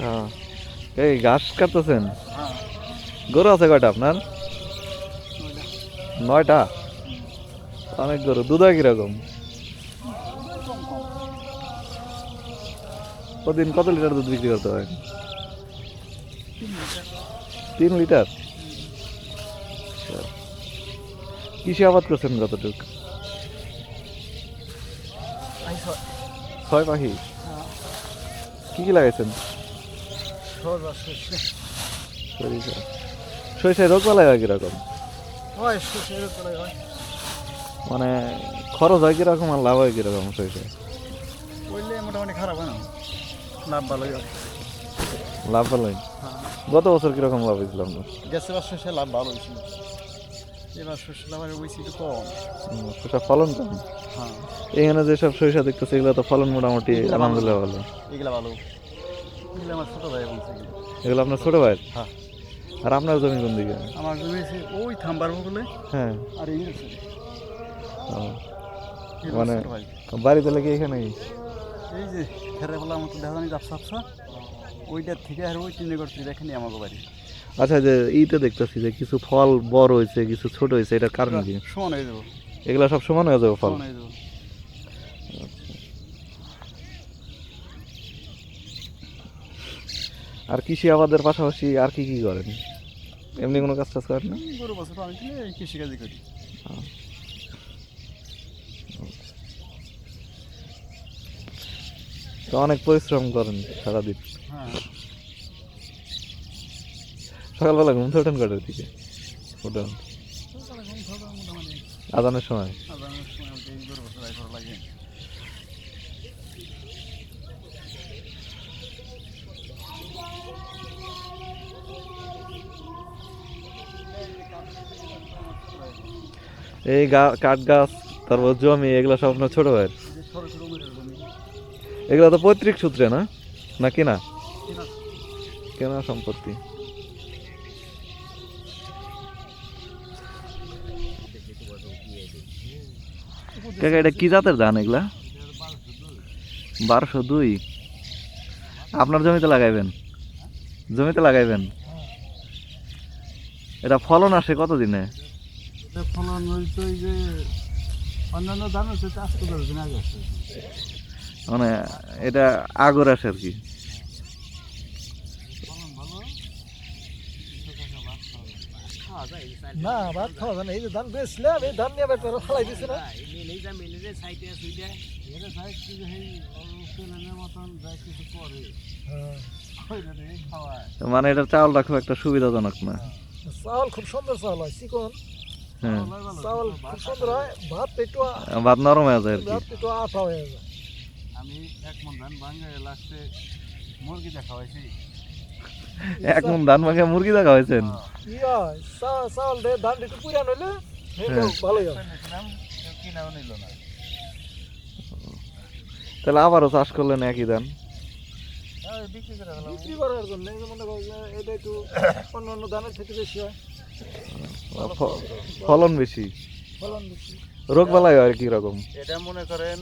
আহ, এই ঘাস কাটতেছেন? গরু আছে কয়টা আপনার? 9টা। অনেক গরু। দুধ হয় কিরকম? প্রতিদিন কত লিটার দুধ বিক্রি করতে হয়? 3 লিটার। কৃষি আবাদ করছেন কতটুক? 6 পাখি। কি কি লাগাইছেন? সরিষা। সরিষায় রোগ বালাই হয় কিরকম? মানে খরচ হয় কিরকম আর লাভ হয় কিরকম সরিষায়? মোটামুটি খারাপ হয় না, লাভ ভালোই হয়। লাভ ভালোই। গত বছর কিরকম লাভ হয়েছিল আপনার? গেছে বার শস্যে লাভ ভালো হয়েছিল, এবার শস্য লাভ হয়েছে একটু কম। সরিষা ফলন কম। হ্যাঁ, এখানে যেসব সরিষা দেখতেছে এগুলো তো ফলন মোটামুটি এগুলা ভালো। আলহামদুলিল্লাহ ভালো। এগুলা ভালো, এগুলো আমার ছোটো ভাই বলছে এগুলো। এগুলো আপনার ছোট ভাই? হ্যাঁ, আর আপনার জমি কোন দিকে? আমার জমি আছে ওই থাম্বার বলে। হ্যাঁ। আর এই আছে ও, মানে ছোটো ভাই। বাড়িতে লেগে এখানেই? এই যে খেরে বলা মতো দেখা জানি জাপসা ওইটার থেকে আর ওই তিন একর থেকে এখানে আমাকে বাড়ি। আচ্ছা, যে এইটা দেখতেছি যে কিছু ফল বড় হয়েছে কিছু ছোট হয়েছে, এটার কারণ কি? সমান হয়ে যাবো, এগুলা সব সমান হয়ে যাবে ফল? সমান হয়ে যাবো। আর কৃষি আবাদের পাশাপাশি আর কি কি করেন? এমনি কোনো কাজ টাজ করেন না? গরু বছর আমি কিনে এই কৃষিকাজই করি। তো অনেক পরিশ্রম করেন সারাদিন। হ্যাঁ, সকালবেলা ঘুম থেকে ওঠেন কটার দিকে? ওঠেন মোটামুটি আজানের সময়? আদানের সময় আমাকে এই গরু বছর করা লাগে। এই কাঠ গাছ, তারপর জমি, এগুলো সব আপনার ছোট ভাইয়ের? যে ছোটো ছোটো উমেরের জমি এগুলো তো পৈতৃক সূত্রে না, না কিনা? কিনা। কেনা সম্পত্তি। কাকা এটা কি জাতের ধান এগুলা? 1202। আপনার জমিতে লাগাইবেন? জমিতে লাগাইবেন? এটা ফলন আসে কতদিনে? ফলন হইতো এই যে অন্যান্য ধান হচ্ছে 8-10 দিন আগে আসছে। মানে এটা আগর আসে আর কি? না ভাত খাওয়া যায় না, এই যে ধান বেচলাম এই ধান নিয়ে বেটারা ফেলাই দিছে না। মানে এটা চাউলটা খুব একটা সুবিধাজনক না। চাউল খুব সুন্দর চাউল হয়, চিকন। হ্যাঁ, চাউল খুব সুন্দর হয়, ভাত একটু ভাত নরম হয়ে যায় আর কি। ভাত একটু আঠা হয়ে যায়। আমি 1 মণ ধান ভাঙে লাস্টে মুরগি দেখাইছি। 1 মণ ধান ভাঙে মুরগি দেখা হয়েছেন? কি হয় চাউল দিয়ে ধান একটু পুরান হইলে ভালোই হয়। কিনাও নিল না। তাহলে আবারও চাষ করলেন একই ধান? বিক্রি করার জন্য মনে করেন যে এটা একটু অন্যান্য ধানের থেকে বেশি হয়, ফলন বেশি, ফলন বেশি। রোগ বালাই হয় কি রকম? এটা মনে করেন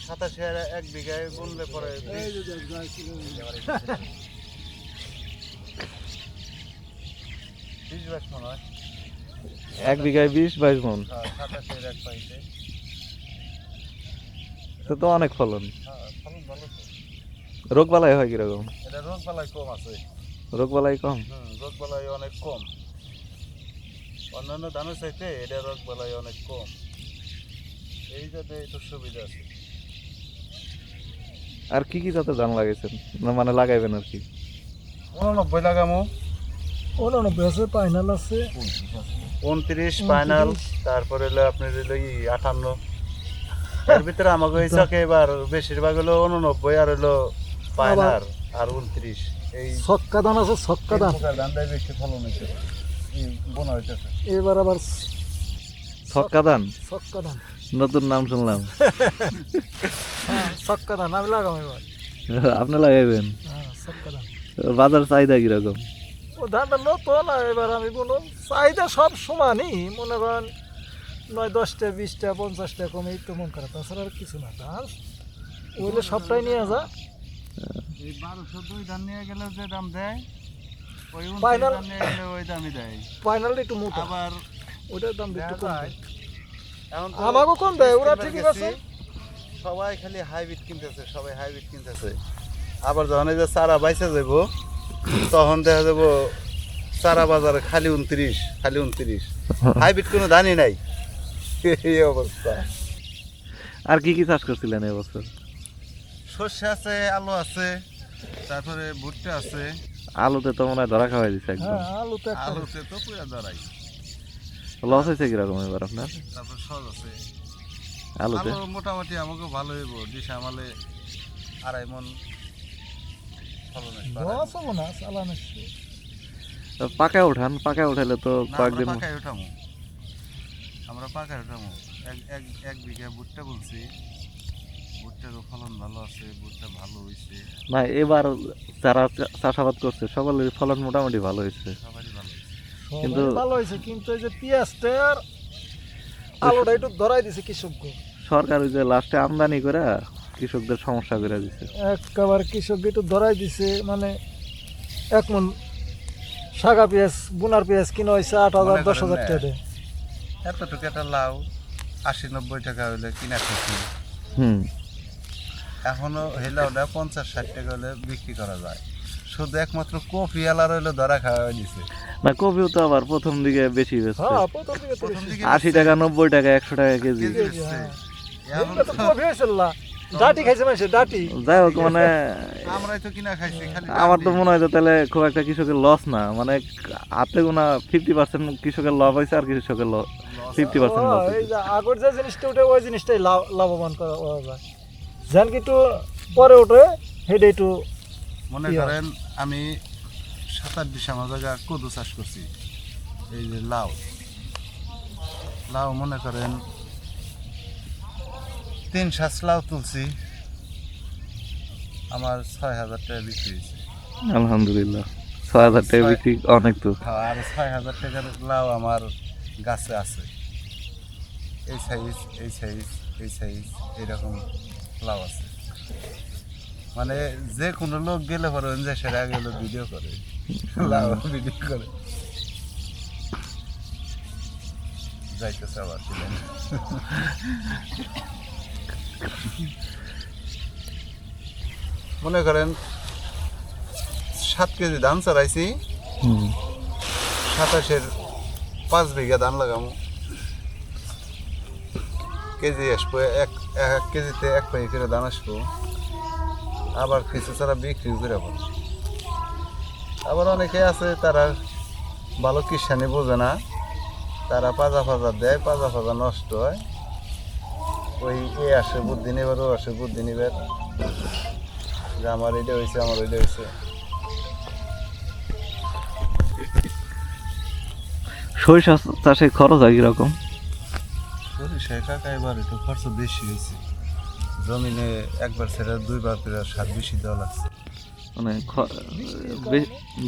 27 1 বিঘায় গুনলে পরে 20-22 মণ হয়। 1 বিঘায় 20-22 মণ? 27 1 পাইছে, তো অনেক ফলন। ফলন ভালো তো। রোগ বালাই হয় কিরকম? এটা রোগ বালাই কম আছে। রোগ বালাই কম? রোগ বালাই অনেক কম, অন্যান্য ধানের চাইতে এটা রোগ বালাই অনেক কম, এই যাতে একটু সুবিধা আছে। আর কি কি জাতের ধান লাগাইছেন, না মানে লাগাইবেন আর কি? 89 লাগামো। 89 আছে, ফাইনাল আছে 29 ফাইনাল, তারপরে হলো আপনার হলো 58। এর ভিতরে আমাকে হয়েছে এবার বেশিরভাগ হলো 89 আর হলো ফাইনাল আর 29। এই ছক্কা ধান আছে, ছক্কা ধানটাই বেশি ফলন হয়েছে, বোনা হইতেছে এবার আবার ছক্কা ধান? ছক্কা ধান নতুন নাম শুনলাম। ছক্কা ধান আমি লাগাবো এবার। আপনি লাগাইবেন? ছক্কা ধান বাজার চাহিদা কিরকম? ও ধানটা নতুন, এবার আমি বলুন চাহিদা সব সমানই, মনে করেন 9-10টা 20টা 50টা কমে এই তো মন খারাপ, তাছাড়া আর কিছু না। ধান ওইলে সবটাই নিয়ে যা, এই 1202 ধান নিয়ে গেলে যে দাম দেয় ওই 29 Final- ধান নিয়ে গেলে ওই দামই দেয়। ফাইনাল একটু মোটা আবার ওটার দাম একটু দেখা কম যায়, এখন তো আমাকেও কম দেয় ওরা কিনবার ঠিকই গেছি, আছে সবাই খালি হাইব্রিড কিনতেছে, সবাই হাইব্রিড কিনতেছে। আবার যখন এই যে চারা বাইসে যাব তখন দেখা যাব চারা বাজারে খালি 29 হাইব্রিড কোনো ধানই নাই। এই অবস্থা। আর কি কি চাষ করছিলেন এবছর? সর্ষে আছে, আলু আছে, তারপরে ভুট্টা আছে। আলুতে তো মনে হয় ধরা খাওয়াই দিচ্ছে একদম। হ্যাঁ আলু তো একটা আলুতে তো পুরা ধরাই। লস হয়েছে কিরকম এবার আপনার তারপর সজ আছে। আলুতে? আলু মোটামুটি আমাকে ভালো হইব, ডিশ আমালে 2.5 মণ ফলন আসবে। লস হবো না চালান পাকায় উঠান, পাকায় উঠাইলে তো না, আমরা কয়েকদিন। পাকায় উঠামো, আমরা পাকায় উঠামো। এক বিঘা ভুট্টা বলছি, ভুট্টারও ফলন ভালো আছে, ভুট্টা ভালো হয়েছে, না এবার যারা চাষাবাদ করছে সকলের ফলন মোটামুটি ভালো হয়েছে। সবারই ভালো হয়েছে। কিন্তু- ভালো হয়েছে কিন্তু এই যে পেঁয়াজটা আর আলুটা একটু ধরাই দিছে কৃষককে সরকার ওই যে লাস্টে আমদানি করে কৃষকদের সমস্যা করে দিচ্ছে। একেবারে কৃষক একটু ধরাই দিছে মানে 1 মণ শাগা পেঁয়াজ বোনার পেঁয়াজ কিনা হয়েছে 8,000 মনে করেন 10,000 না। টাকা দিয়ে। এতটুকু একটা লাউ 80-90 টাকা হইলে কিনা খাচ্ছি, হুম। এখনো এই লাউটা 50-60 টাকা হলে বিক্রি করা যায়। শুধু একমাত্র কফি আলার হইলে ধরা খাওয়া দিছে। না কপিও তো আবার প্রথম দিকে বেশি বেচছে, হ্যাঁ প্রথম দিকে তো প্রথম বেশি। দিকে 80 টাকা 90 টাকা 100 টাকা কেজি। কেজি কেজি, বেচছে। হ্যাঁ। এখন এগুলো তো কফি হয়েছিল না ডাটি খাইছে মানুষে ডাটি যাই হোক মানে আমরাই তো কিনা খাইছি খালি। আমার তো মনে হয় যে তাহলে খুব একটা কৃষকের লস না, মানে হাতে গোনা 50% কৃষকের লাভ হয়েছে আর কৃষকের 50% লস এই হয়েছে। যে আগের যে জিনিসটা উঠে ওই জিনিসটাই লাভবান করা যায় যেন কি একটু পরে ওঠে সেটা একটু মনে ইয়া। করেন আমি 7-8 বিঘা আমার জায়গা কদু চাষ করছি, এই যে লাউ মনে করেন 3 লাউ তুলছি, আমার 6,000 টাকা বিক্রি হয়েছে। আলহামদুলিল্লাহ 6,000 টাকা বিক্রি অনেক তো। আর 6,000 টাকার লাউ আমার গাছে আছে, এই সাইজ এইরকম লাউ আছে। মানে যে কোনো লোক গেলে পরে যে সেটা গেলে ভিডিও করে, লাউ ভিডিও করে যাইতেছে আবার ছিলেন। মনে করেন 7 কেজি ধান চারাইছি, হুম। 27-এর 5 বিঘা ধান লাগামো, কেজি আসবো এক কেজিতে 1 পাই করে ধান আসবো। আবার কিছু ছাড়া বিক্রি করে পাবো। আবার অনেকে আছে তারা ভালো কিষানি বোঝে না, তারা পাজা দেয়, পাজা নষ্ট হয়। ওই আসে বুদ্ধি নিবার, ও আসে বুদ্ধি নিবার, যে আমার এটা হয়েছে আমার ওইটা হয়েছে। সরিষা চাষে খরচ হয় কিরকম? সরিষায় কাকা এবার একটু খরচ বেশি হয়েছে, জমিনে একবার ছেড়ে 2বার করে সার বেশি দেওয়া লাগছে। মানে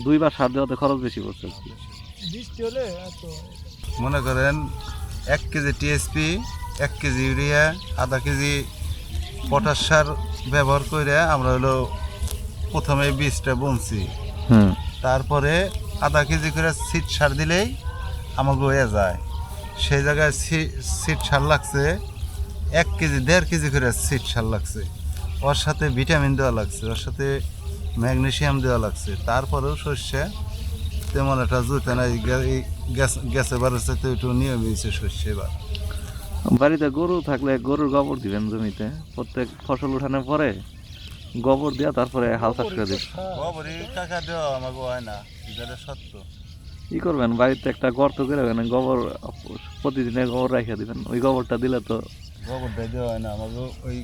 2বার সার দেওয়াতে খরচ বেশি পড়ছে আর কি। বৃষ্টি হলে এত মনে করেন 1 কেজি টিএসপি, 1 কেজি ইউরিয়া, আধা কেজি পটাশ সার ব্যবহার করে আমরা হলো প্রথমে বীজটা বুনছি, হুম। তারপরে আধা কেজি করে সিড সার দিলেই আমাকে হয়ে যায়। সেই জায়গায় সিড সার লাগছে 1 কেজি 1.5 কেজি করে সিড সার লাগছে, ওর সাথে ভিটামিন দেওয়া লাগছে, ওর সাথে ম্যাগনেসিয়াম দেওয়া লাগছে। তারপরেও শস্যে তেমন একটা জুতে নাই, গেছে বারের সাথে একটু নিয়ম হয়েছে শস্যে। এবার বাড়িতে গরু থাকলে গরুর গোবর দিবেন জমিতে, প্রত্যেক ফসল উঠানোর পরে গোবর দিয়া তারপরে হাল চাষ করে দিবেন। গোবরই টাকা দেওয়া আমাকে হয় না, যেটা সত্য। কি করবেন, বাড়িতে একটা গর্ত করে রাখবেন, গোবর প্রতিদিনের গোবর রেখে দিবেন, ওই গোবরটা দিলে তো। গোবরটা দেওয়া হয় না আমাকে, ওই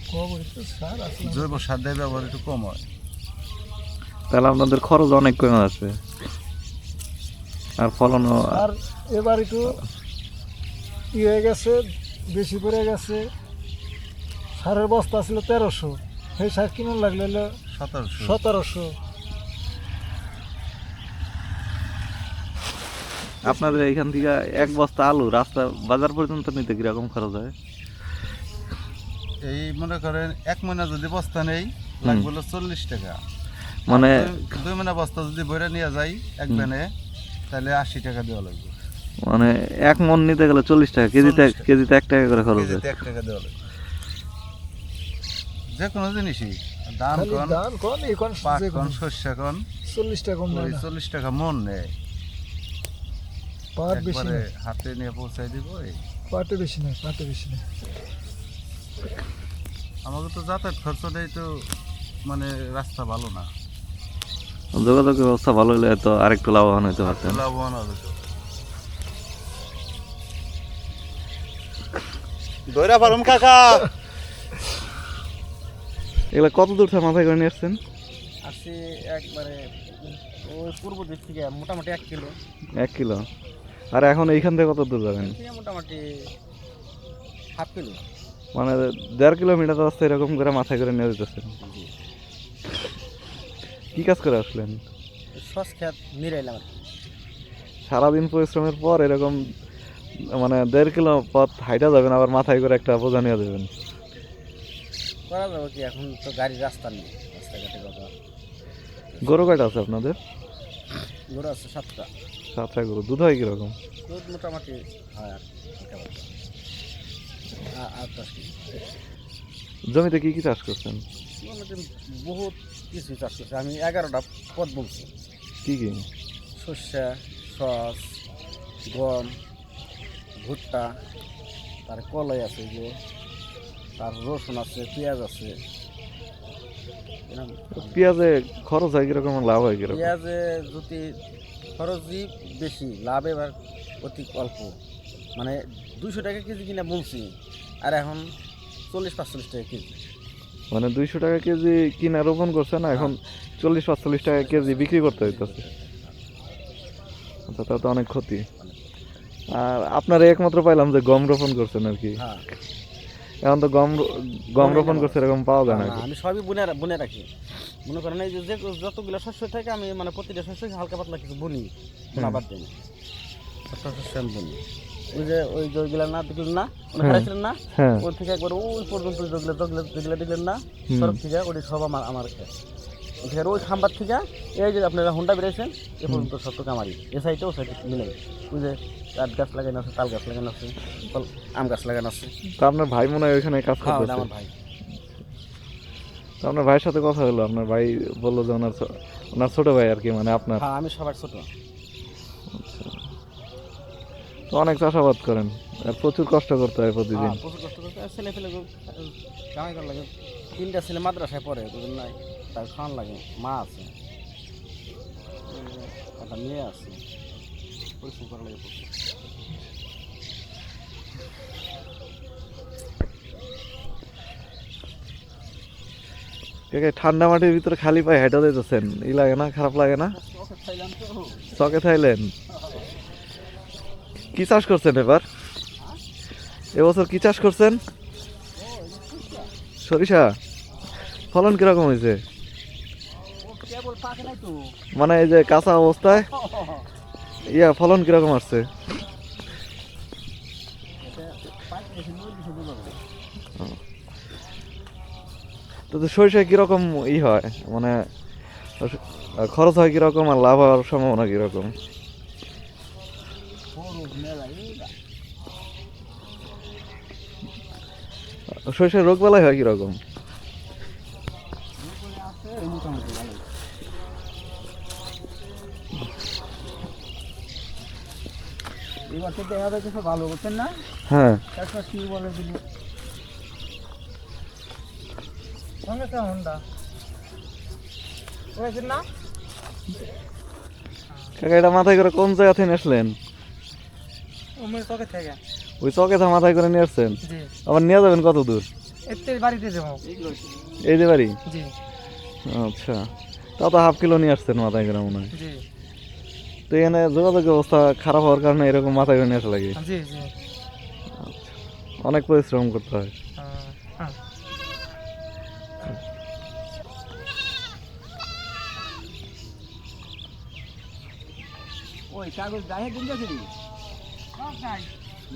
খবর একটু সার আছে জৈব সার দিয়ে ব্যবহার একটু কম হয়। তাহলে আপনাদের খরচ অনেক কমে আসবে আর ফলনও। আর এবার একটু হয়ে গেছে বেশি পড়ে গেছে, সারের বস্তা ছিল 1300, সেই সার কিনে লাগলে হলো 1700। 1700। আপনাদের এইখান থেকে 1 বস্তা আলু রাস্তা বাজার পর্যন্ত নিতে কিরকম খরচ হয়? এই মনে করেন 1 মহিনা যদি বস্তা নেই লাগবে হলো 40 টাকা। মানে 2 মণ বস্তা যদি বইরা নিয়ে যাই এক ব্যানে, তাহলে 80 টাকা দেওয়া লাগবে। মানে 1 মণ নিতে গেলে 40 টাকা, কেজিতে 1 টাকা করে খরচ হয়। কেজিতে 1 টাকা দেওয়া লাগবে। যে কোনো জিনিসই দাম খালি কোন, ধান কোন এখন পাট কোন, শস্য কোন, 40 টাকা কম ওই না 40 টাকা মন নেয়। পাট বেশি একবারে না, হাতে নিয়ে পৌঁছাই দিব। পাটে বেশি না, পাটে বেশি না। আমাকে তো যাতায়াত খরচটাই তো মানে রাস্তা ভালো না, যোগাযোগ ব্যবস্থা ভালো হলে তো আরেকটু লাভবান হতে পারতেন। লাভবান হবে তো। দইরা পারুম কাকা। এগুলা কত দূর থেকে মাথায় করে নিয়ে আসছেন? আসছে একবারে ওই পূর্ব দিক থেকে মোটামুটি 1 কিলো 1 কিলো। আর এখন এইখান থেকে কত দূর যাবেন? থেকে মোটামুটি হাফ কিলো। মানে 1.5 কিলোমিটার রাস্তা এরকম করে মাথায় করে নিয়ে যেতেছেন। কি কাজ করে আসলেন? সস খেত নিরাইলাম। সারাদিন পরিশ্রমের পর এরকম মানে 1.5 কিলো পথ হাইটা যাবেন, আবার মাথায় করে একটা বোঝা নিয়ে যাবেন। করা যাবে কি, এখন তো গাড়ির রাস্তা নেই, রাস্তাঘাটে কথা। গরু কয়টা আছে আপনাদের? গরু আছে 7টা। 7টা গরু। দুধ হয় কিরকম? দুধ মোটামুটি হয় আর মোটামুটি 8-10 কেজি। জমিতে কি কি চাষ করছেন? মোটামুটি বহুত কিছু চাষ করছে। আমি 11টা পদ বলছি। কি কি? সর্ষে, সস, গম, ভুট্টা, তার কলাই আছে, যে তার রসুন আছে, পেঁয়াজ আছে। পেঁয়াজে খরচ হয় কিরকম, লাভ হয় কিরকম? পেঁয়াজে যদি খরচই বেশি, লাভ এবার অতি অল্প। মানে 200 টাকা কেজি কিনা বলছি, আর এখন 40-45 টাকা কেজি। মানে 200 টাকা কেজি কিনা রোপণ করছে না, এখন 40-45 টাকা কেজি বিক্রি করতে হইতেছে। আচ্ছা, তা তো অনেক ক্ষতি। আর আপনারা একমাত্র পাইলাম যে গম রোপণ করছেন আর কি। হ্যাঁ, এখন তো গম রোপণ করছে এরকম পাওয়া যায় না। না, আমি সবই বুনে রাখি। মনে করেন এই যে যতগুলো শস্য থাকে, আমি মানে প্রতিটা শস্য হালকা পাতলা কিছু বুনি, বোনাবাদ দিই না। শস্য আমি বুনি। ওই যে ওইগুলা না দেখলেন না, মানে হারাইছিলেন না, হ্যাঁ, ওই থেকে একবার ওই পর্যন্ত যেগুলো দেখলেন না সড়ক থেকে, ওই সব আমার খেত। এখানে ওই খাম্বার থেকে এই যে আপনারা হুন্ডা বেরিয়েছেন এ পর্যন্ত সবটুকু আমারই। এ সাইডে ও সাইডে মিলে ওই যে কাঠ গাছ লাগানো আছে, তাল গাছ লাগানো আছে, আম গাছ লাগানো আছে। তো আপনার ভাই মনে হয় ওইখানে কাজ হ্যাঁ, ওটা করতেছে। আমার ভাই। তো আপনার ভাইয়ের সাথে কথা হলো, আপনার ভাই বললো যে ওনার ছোট ভাই আর কি, মানে আপনার। হ্যাঁ, আমি সবার ছোট। তো অনেক চাষাবাদ করেন, আর প্রচুর কষ্ট করতে হয় প্রতিদিন। হ্যাঁ, প্রচুর কষ্ট করতে হয়। ছেলে ফেলে কামাই করা লাগে। 3টা ছেলে মাদ্রাসায় পড়ে, দুজন নাই, তার খাওয়ান লাগে। মা আছে, একটা মেয়ে আছে, পরিশ্রম করা লাগে প্রচুর। ঠান্ডা মাটির ভিতরে খালি পায়ে হেঁটে দিতেছেন, ই লাগে না, খারাপ লাগে না? চকে থাইলেন। কি চাষ করছেন এবার? এবছর কি চাষ করছেন? সরিষা। ফলন কিরকম হয়েছে? মানে এই যে কাঁচা অবস্থায় ফলন কিরকম আসছে? তো সরিষায় কিরকম হয়, মানে খরচ হয় কিরকম, আর লাভ হওয়ার সম্ভাবনা কিরকম? সরিষার রোগ বালাই হয় কিরকম? এবার তো দেখা যাচ্ছে ভালো করছেন না। হ্যাঁ, কি বলে দিল হুন্ডা না। কাকা এটা মাথায় করে কোন জায়গা থেকে আসলেন? চকে থেকে। ওই চকে তো মাথায় করে নিয়ে আসছেন, জি, আবার নিয়ে যাবেন কত দূর? এতে বাড়িতে যাবো। এই যে বাড়ি? জি, আচ্ছা, তাও তো হাফ কিলো নিয়ে আসছেন মাথায় করে মনে হয়। জি, তো এখানে যোগাযোগ অবস্থা খারাপ হওয়ার কারণে এরকম মাথায় করে নিয়ে আসা লাগে। জি, জি। অনেক পরিশ্রম করতে হয়। ওই কাগজ দাহে দিন যাচ্ছে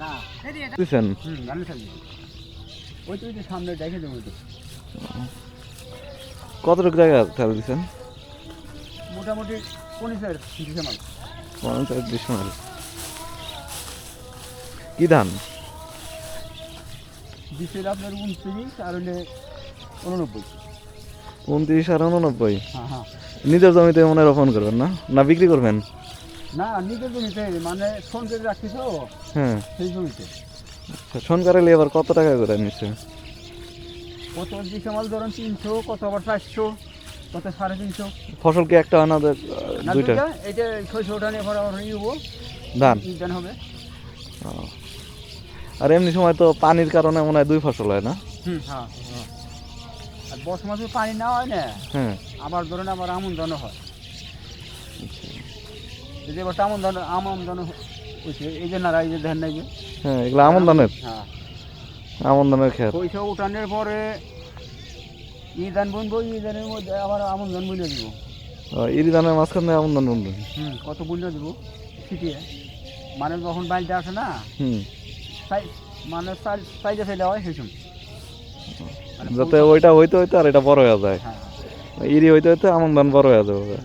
না বুঝছেন? আমি থাকি ওই তো সামনে দেখে দেবো। কতটুকু জায়গা তেল দিচ্ছেন? মোটামুটি 15 ডিসেম্বর 50 ডিসমাইল। কি ধান? দিছিল আপনার 29 আর হলে 89। 29 আর 89। হ্যাঁ হ্যাঁ। নিজের জমিতে মনে হয় রোপণ করবেন না, না বিক্রি করবেন? না নিজের জমিতে মানে ফোন করে রাখছি তো হ্যাঁ। সেই জমিতে। আচ্ছা, সনকারে এবার কত টাকা করে নিচ্ছে? কত ডিসেম্বর ধরুন 300, কত আবার 400, কত 350। ফসল কি একটা হয় না না দুইটা? দুইটা, এটা 600 টাকা নিয়ে পরে আবার ইউবো ধান। ধান হবে। ও। আর এমনি সময় তো পানির কারণে মনে হয় 2 ফসল হয় না? হ্যাঁ হ্যাঁ। আর বর্ষমাসে পানি না হয় না, হ্যাঁ। আবার ধরুন আবার আমন ধানও হয়। এই যে এবার আমন ধান হয়েছে, এই যে নারা, এই যে ধান নাই যে। হ্যাঁ, এগুলো আমন ধানের? হ্যাঁ। আমন ধানের ক্ষেত। পয়সা উঠানোর পরে ই ধান বুনবো, ই ধানের মধ্যে আবার আমন ধান বুনে দিব। ইরি ধানের মাঝখানে আমন ধান বুনবেন? কত বুনে দিব ছিটিয়ে, মানে যখন বাড়িতে আসে না, হুম। মানে সাইজে ফেলে হয় সেই সময়। যাতে ওইটা হইতে হইতে আর এটা বড় হয়ে যায়। হ্যাঁ ইরি হইতে হইতে আমন ধান বড় হয়ে যাবে।